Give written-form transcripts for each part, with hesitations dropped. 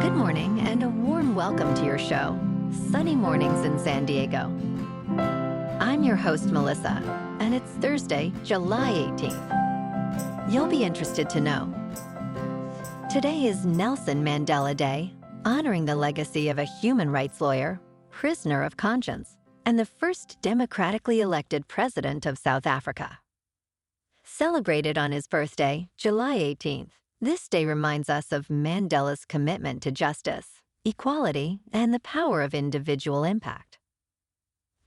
Good morning and a warm welcome to your show, Sunny Mornings in San Diego. I'm your host, Melissa, and it's Thursday, July 18th. You'll be interested to know. Today is Nelson Mandela Day, honoring the legacy of a human rights lawyer, prisoner of conscience, and the first democratically elected president of South Africa. Celebrated on his birthday, July 18th, this day reminds us of Mandela's commitment to justice, equality, and the power of individual impact.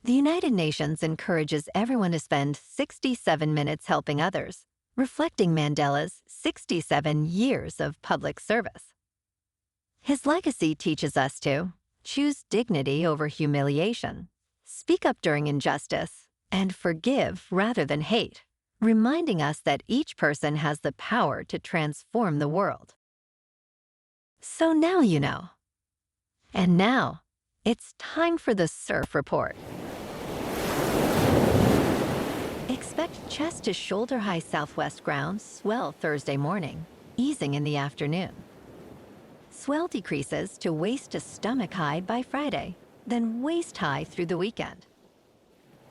The United Nations encourages everyone to spend 67 minutes helping others, reflecting Mandela's 67 years of public service. His legacy teaches us to choose dignity over humiliation, speak up during injustice, and forgive rather than hate, reminding us that each person has the power to transform the world. So now you know. And now, it's time for the Surf Report. Expect chest to shoulder-high southwest ground swell Thursday morning, easing in the afternoon. Swell decreases to waist to stomach high by Friday, then waist high through the weekend.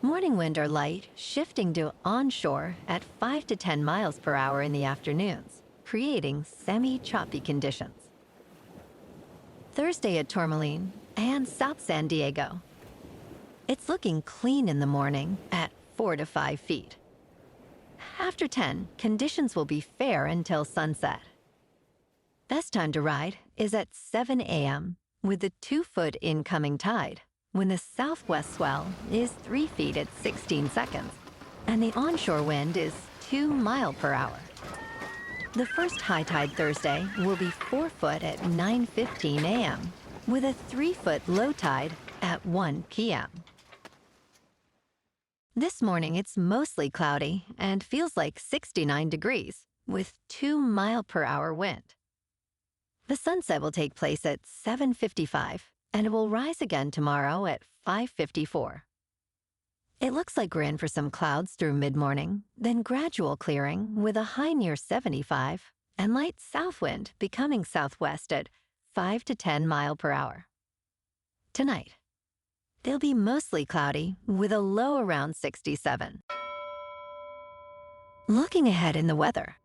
Morning wind or light, shifting to onshore at 5 to 10 miles per hour in the afternoons, creating semi-choppy conditions. Thursday at Tourmaline and South San Diego. It's looking clean in the morning at 4 to 5 feet. After 10, conditions will be fair until sunset. Best time to ride is at 7 a.m. with the 2-foot incoming tide, when the southwest swell is 3 feet at 16 seconds, and the onshore wind is 2 miles per hour. The first high tide Thursday will be 4 foot at 9:15 a.m., with a 3-foot low tide at 1 p.m. This morning it's mostly cloudy and feels like 69 degrees, with 2 mile per hour wind. The sunset will take place at 7:55, and it will rise again tomorrow at 5:54. It looks like we're in for some clouds through mid-morning, then gradual clearing with a high near 75 and light south wind becoming southwest at 5 to 10 mile per hour. Tonight, they'll be mostly cloudy with a low around 67. Looking ahead in the weather.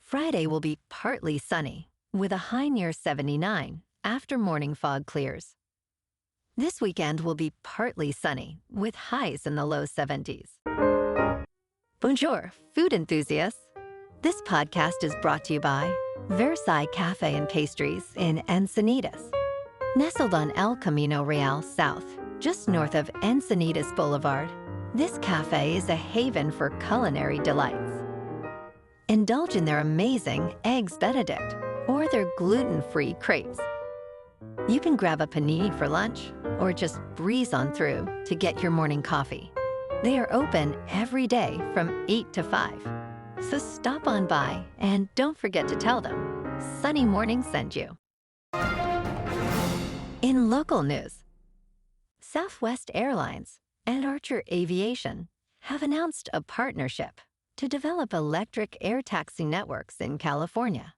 Friday will be partly sunny with a high near 79 after morning fog clears. This weekend will be partly sunny with highs in the low 70s. Bonjour, food enthusiasts. This podcast is brought to you by Versailles Cafe and Pastries in Encinitas. Nestled on El Camino Real South, just north of Encinitas Boulevard, this cafe is a haven for culinary delights. Indulge in their amazing Eggs Benedict or their gluten-free crepes. You can grab a panini for lunch or just breeze on through to get your morning coffee. They are open every day from 8 to 5. So stop on by and don't forget to tell them Sunny Morning sent you. In local news, Southwest Airlines and Archer Aviation have announced a partnership to develop electric air taxi networks in California.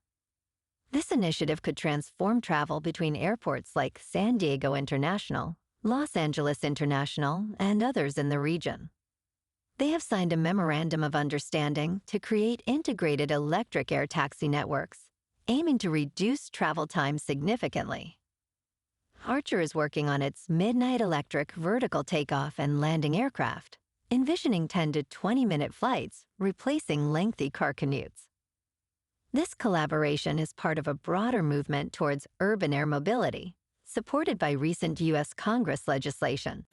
This initiative could transform travel between airports like San Diego International, Los Angeles International, and others in the region. They have signed a memorandum of understanding to create integrated electric air taxi networks, aiming to reduce travel time significantly. Archer is working on its midnight electric vertical takeoff and landing aircraft, envisioning 10 to 20-minute flights, replacing lengthy car commutes. This collaboration is part of a broader movement towards urban air mobility, supported by recent U.S. Congress legislation.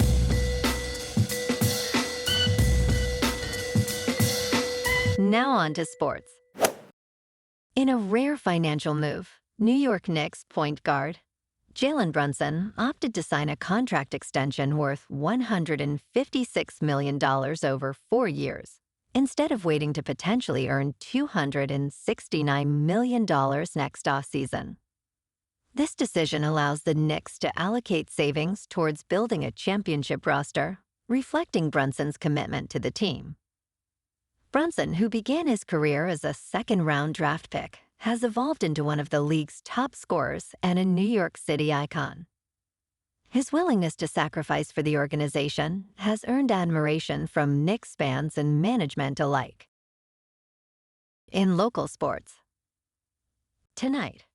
Now on to sports. In a rare financial move, New York Knicks point guard Jalen Brunson opted to sign a contract extension worth $156 million over 4 years, instead of waiting to potentially earn $269 million next offseason. This decision allows the Knicks to allocate savings towards building a championship roster, reflecting Brunson's commitment to the team. Brunson, who began his career as a second-round draft pick, has evolved into one of the league's top scorers and a New York City icon. His willingness to sacrifice for the organization has earned admiration from Knicks fans and management alike. In local sports, tonight,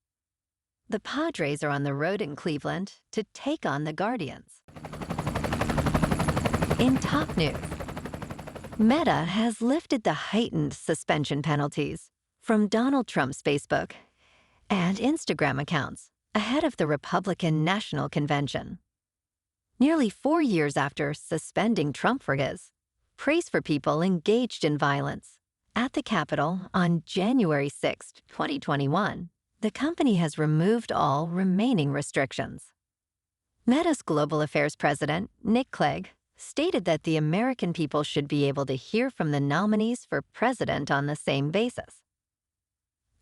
the Padres are on the road in Cleveland to take on the Guardians. In top news, Meta has lifted the heightened suspension penalties from Donald Trump's Facebook and Instagram accounts ahead of the Republican National Convention. Nearly 4 years after suspending Trump for his praise for people engaged in violence at the Capitol on January 6, 2021, the company has removed all remaining restrictions. Meta's Global Affairs President, Nick Clegg, stated that the American people should be able to hear from the nominees for president on the same basis.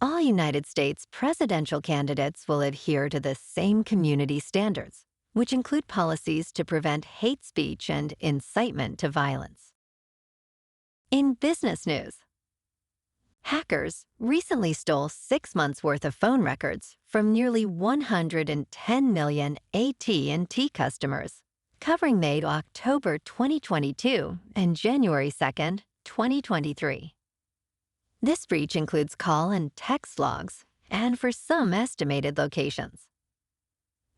All United States presidential candidates will adhere to the same community standards, which include policies to prevent hate speech and incitement to violence. In business news, hackers recently stole 6 months' worth of phone records from nearly 110 million AT&T customers, covering May to October 2022 and January 2, 2023. This breach includes call and text logs, and for some estimated locations.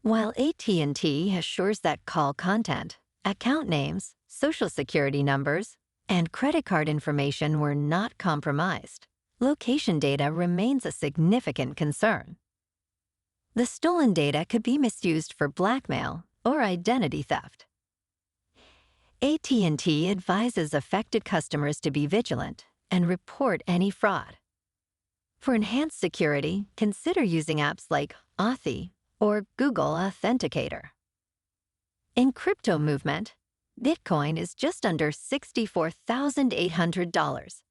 While AT&T assures that call content, account names, social security numbers, and credit card information were not compromised, location data remains a significant concern. The stolen data could be misused for blackmail or identity theft. AT&T advises affected customers to be vigilant and report any fraud. For enhanced security, consider using apps like Authy or Google Authenticator. In crypto movement, Bitcoin is just under $64,800.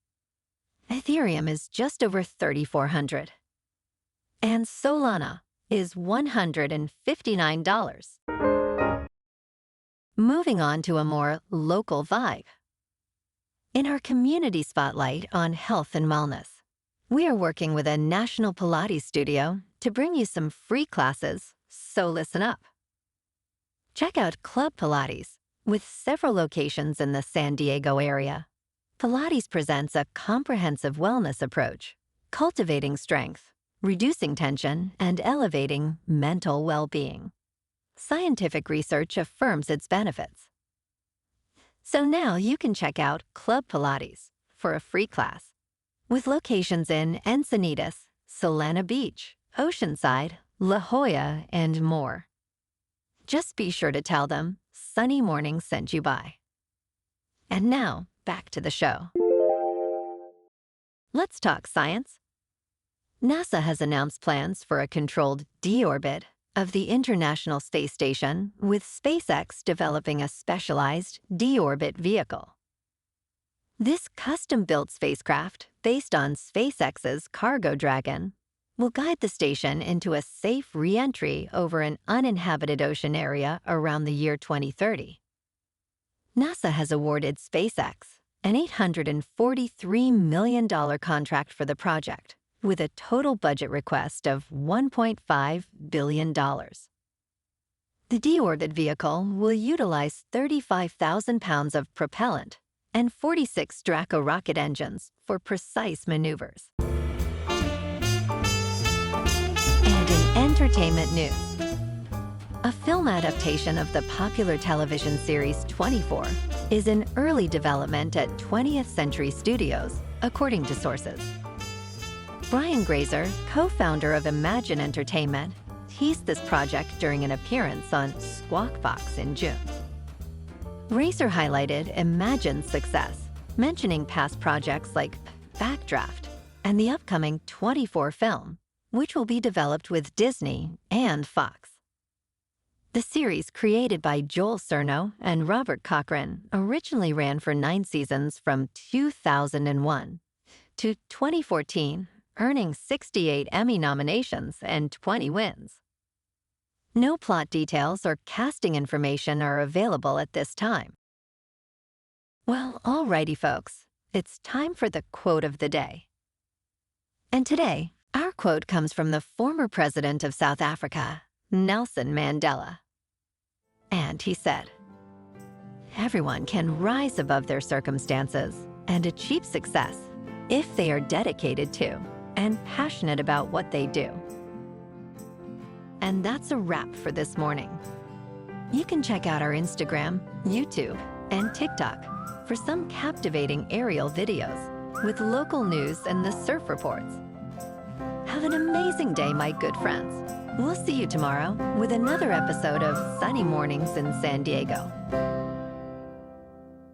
Ethereum is just over $3,400. And Solana is $159. Moving on to a more local vibe. In our community spotlight on health and wellness, we are working with a national Pilates studio to bring you some free classes, so listen up. Check out Club Pilates, with several locations in the San Diego area. Pilates presents a comprehensive wellness approach, cultivating strength, reducing tension, and elevating mental well-being. Scientific research affirms its benefits. So now you can check out Club Pilates for a free class, with locations in Encinitas, Solana Beach, Oceanside, La Jolla, and more. Just be sure to tell them Sunny Morning sent you by. And now, back to the show. Let's talk science. NASA has announced plans for a controlled deorbit of the International Space Station, with SpaceX developing a specialized deorbit vehicle. This custom-built spacecraft, based on SpaceX's Cargo Dragon, will guide the station into a safe re-entry over an uninhabited ocean area around the year 2030. NASA has awarded SpaceX an $843 million contract for the project, with a total budget request of $1.5 billion. The deorbit vehicle will utilize 35,000 pounds of propellant and 46 Draco rocket engines for precise maneuvers. And in entertainment news, a film adaptation of the popular television series 24 is in early development at 20th Century Studios, according to sources. Brian Grazer, co-founder of Imagine Entertainment, teased this project during an appearance on Squawk Box in June. Grazer highlighted Imagine's success, mentioning past projects like Backdraft and the upcoming 24 film, which will be developed with Disney and Fox. The series, created by Joel Cerno and Robert Cochran, originally ran for 9 seasons from 2001 to 2014, earning 68 Emmy nominations and 20 wins. No plot details or casting information are available at this time. Well, alrighty folks, it's time for the quote of the day. And today, Our quote comes from the former president of South Africa, Nelson Mandela. And he said, "Everyone can rise above their circumstances and achieve success if they are dedicated to and passionate about what they do." And that's a wrap for this morning. You can check out our Instagram, YouTube, and TikTok for some captivating aerial videos with local news and the surf reports. Have an amazing day, my good friends. We'll see you tomorrow with another episode of Sunny Mornings in San Diego.